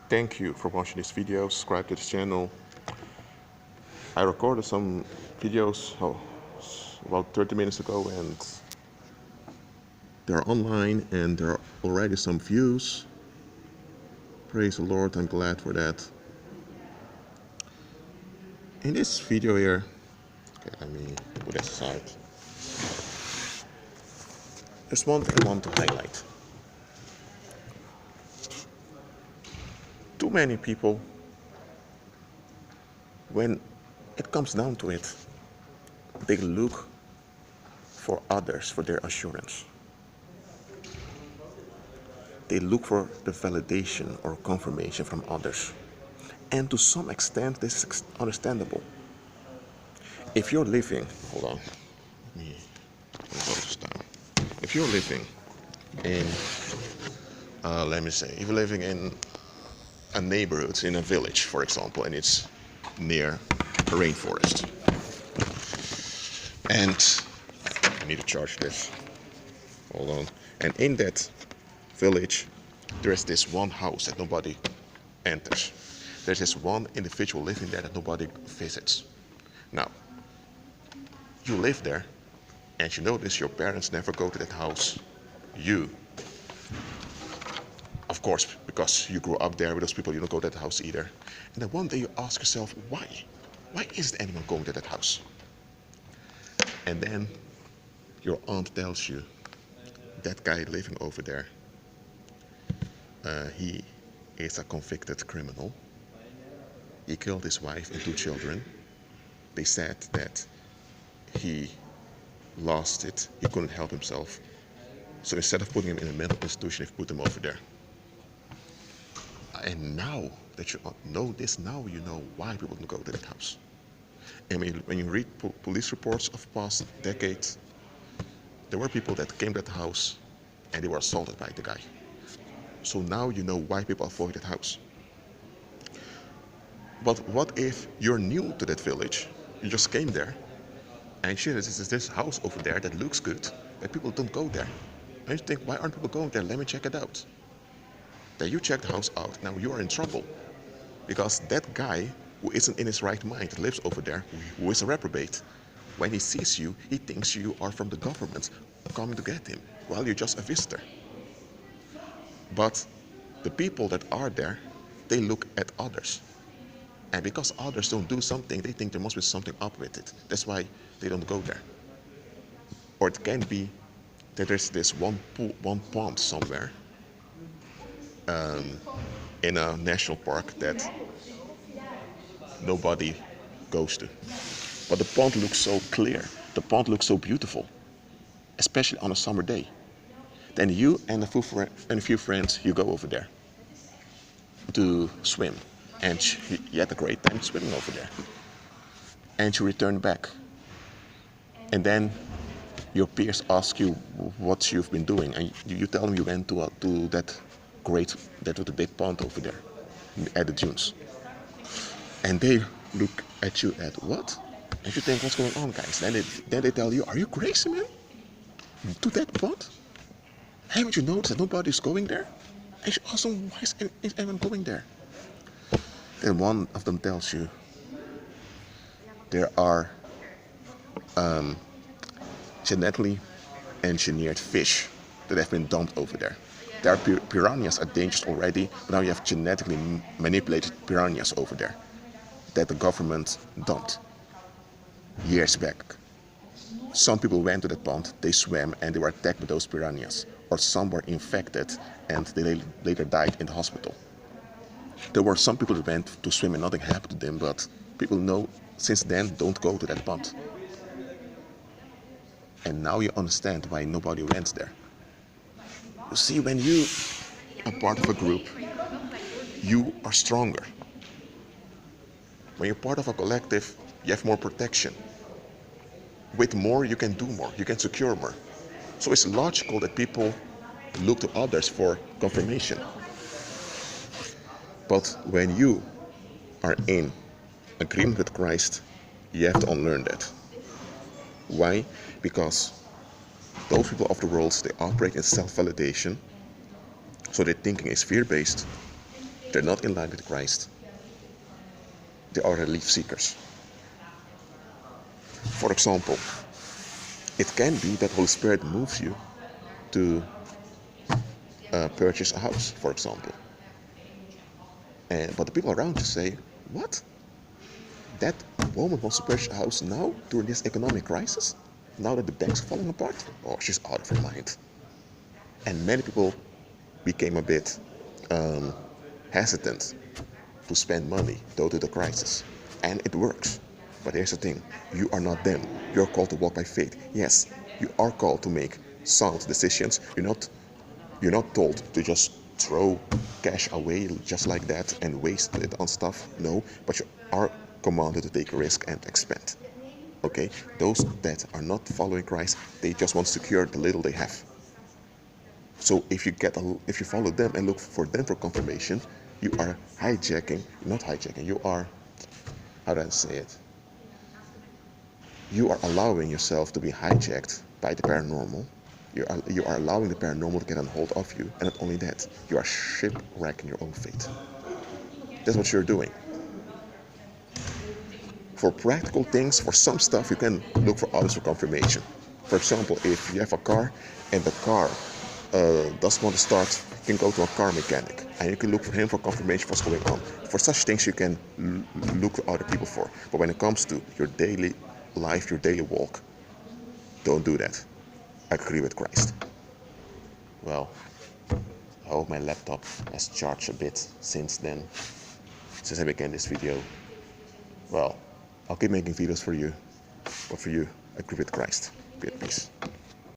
Thank you for watching this video. Subscribe to this channel. I recorded some videos about 30 minutes ago and they're online and there are already some views. Praise the Lord, I'm glad for that. In this video here, okay, let me put this aside. There's one thing I want to highlight. Too many people, when it comes down to it, they look for others for their assurance. They look for the validation or confirmation from others. And to some extent, this is understandable. If you're living, hold on, let me go this down. If you're living in, let me say, if you're living in a neighborhood, in a village, for example, and it's near a rainforest, and I need to charge this, hold on, and in that village, there's this one house that nobody enters. There's this one individual living there that nobody visits. Now, you live there, and you notice your parents never go to that house. You, of course, because you grew up there with those people, you don't go to that house either. And then one day you ask yourself, why? Why isn't anyone going to that house? And then your aunt tells you, that guy living over there, he is a convicted criminal. He killed his wife and 2 children. They said that he lost it, he couldn't help himself. So instead of putting him in a mental institution, they put him over there. And now that you know this, now you know why people don't go to that house. And when you read police reports of past decades, there were people that came to that house and they were assaulted by the guy. So now you know why people avoid that house. But what if you're new to that village? You just came there and shit, this house over there that looks good, but people don't go there. And you think, why aren't people going there? Let me check it out. Then you check the house out, now you are in trouble. Because that guy who isn't in his right mind, lives over there, who is a reprobate, when he sees you, he thinks you are from the government coming to get him, while you're just a visitor. But the people that are there, they look at others. And because others don't do something, they think there must be something up with it. That's why they don't go there. Or it can be that there's this one pond somewhere in a national park that nobody goes to. But the pond looks so clear, the pond looks so beautiful, especially on a summer day. Then you and a few friends, you go over there to swim. And you had a great time swimming over there. And you return back. And then your peers ask you what you've been doing. And you tell them you went to that with the big pond over there at the dunes. And they look at you at what? And you think, what's going on, guys? Then they tell you, are you crazy, man? To that pond? Haven't you noticed that nobody's going there? And you ask them, why is anyone going there? Then one of them tells you there are genetically engineered fish that have been dumped over there. There are piranhas are dangerous already, but now you have genetically manipulated piranhas over there that the government dumped years back. Some people went to that pond, they swam, and they were attacked by those piranhas. Or some were infected and they later died in the hospital. There were some people that went to swim and nothing happened to them, but people know since then don't go to that pond. And now you understand why nobody went there. You see, when you are part of a group, you are stronger. When you're part of a collective, you have more protection. With more, you can do more, you can secure more. So it's logical that people look to others for confirmation. But when you are in agreement with Christ, you have to unlearn that. Why? Because those people of the world, they operate in self-validation, so their thinking is fear-based. They're not in line with Christ. They are relief seekers. For example, it can be that Holy Spirit moves you to purchase a house, for example. But the people around you say, what? That woman wants to purchase a house now during this economic crisis? Now that the bank's falling apart? Oh, she's out of her mind. And many people became a bit hesitant to spend money due to the crisis. And it works. But here's the thing, you are not them. You're called to walk by faith. Yes, you are called to make sound decisions. You're not told to just throw cash away just like that and waste it on stuff. No, but you are commanded to take a risk and expand. Okay? Those that are not following Christ, they just want to secure the little they have. So if you follow them and look for them for confirmation, you are not hijacking, you are, how do I say it? You are allowing yourself to be hijacked by the paranormal. You are allowing the paranormal to get on hold of you. And not only that, you are shipwrecking your own faith. That's what you're doing. For practical things, for some stuff, you can look for others for confirmation. For example, if you have a car and the car doesn't want to start, you can go to a car mechanic and you can look for him for confirmation of what's going on. For such things, you can look to other people for. But when it comes to your daily life, your daily walk, don't do that. I agree with Christ. Well, I hope my laptop has charged a bit since I began this video. Well, I'll keep making videos for you. But for you, I agree with Christ. Be at peace.